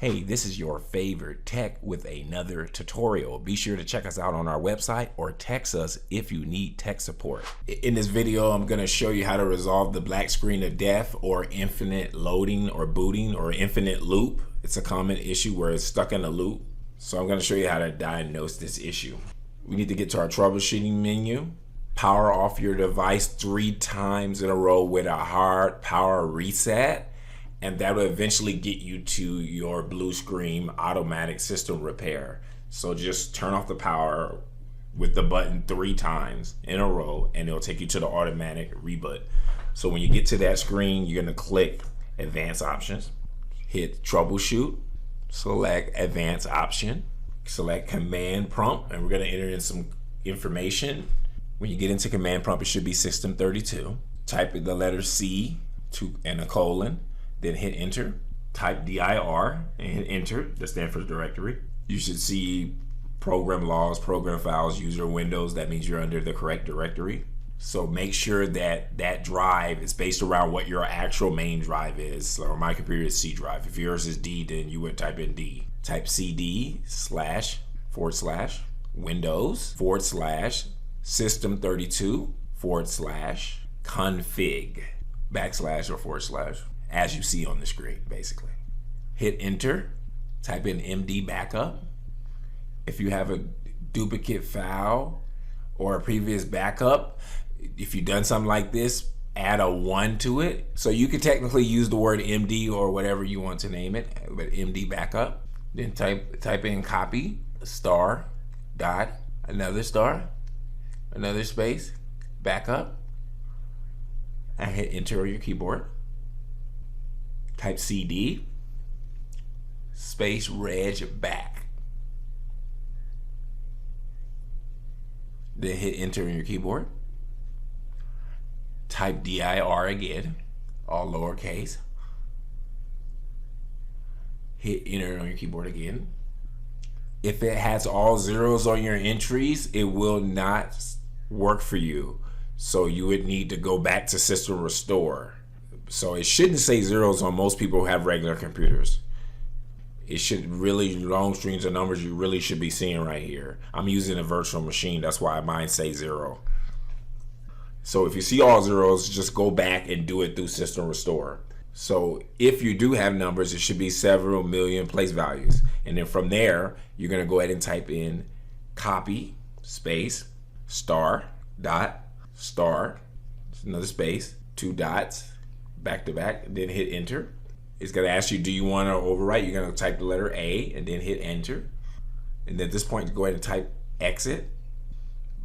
Hey, this is your favorite tech with another tutorial. Be sure to check us out on our website or text us if you need tech support. In this video, I'm going to show you how to resolve the black screen of death or infinite loading or booting or infinite loop. It's a common issue where it's stuck in a loop. So I'm going to show you how to diagnose this issue. We need to get to our troubleshooting menu. Power off your device 3 times in a row with a hard power reset. And that will eventually get you to your blue screen automatic system repair. So just turn off the power with the button 3 times in a row and it'll take you to the automatic reboot. So when you get to that screen, you're gonna click advanced options, hit troubleshoot, select advanced option, select command prompt, and we're gonna enter in some information. When you get into command prompt, it should be system32. Type in the letter C and a colon, then hit enter. Type dir and hit enter. That stands for directory. You should see program logs, program files, user windows. That means you're under the correct directory. So make sure that that drive is based around what your actual main drive is. So my computer is C drive. If yours is D, then you would type in D. Type cd / windows / system32 / config / as you see on the screen, basically. Hit enter, type in MD backup. If you have a duplicate file or a previous backup, if you've done something like this, add a 1 to it. So you could technically use the word MD or whatever you want to name it, but MD backup. Then type in copy, star, dot, another star, another space, backup, and hit enter on your keyboard. Type CD space reg back. Then hit enter on your keyboard. Type dir again, all lowercase. Hit enter on your keyboard again. If it has all zeros on your entries, it will not work for you. So you would need to go back to system restore. So it shouldn't say zeros on most people who have regular computers. It should really, long strings of numbers you really should be seeing right here. I'm using a virtual machine, that's why mine say 0. So if you see all zeros, just go back and do it through system restore. So if you do have numbers, it should be several million place values. And then from there, you're gonna go ahead and type in copy space star dot star, another space, 2 dots, back to back, then hit enter. It's gonna ask you, do you want to overwrite? You're gonna type the letter A and then hit enter. And at this point, go ahead and type exit.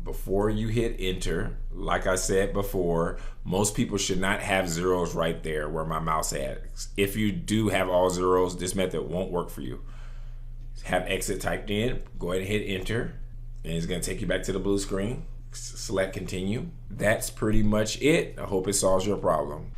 Before you hit enter, like I said before, most people should not have zeros right there where my mouse at. If you do have all zeros, this method won't work for you. Have exit typed in, go ahead and hit enter, and it's gonna take you back to the blue screen. Select continue. That's pretty much it. I hope it solves your problem.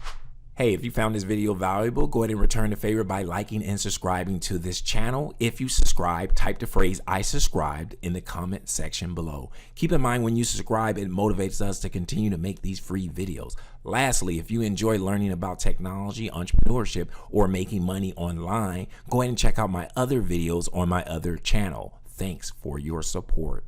Hey, if you found this video valuable, go ahead and return the favor by liking and subscribing to this channel. If you subscribe, type the phrase "I subscribed" in the comment section below. Keep in mind, when you subscribe, it motivates us to continue to make these free videos. Lastly, if you enjoy learning about technology, entrepreneurship, or making money online, go ahead and check out my other videos on my other channel. Thanks for your support.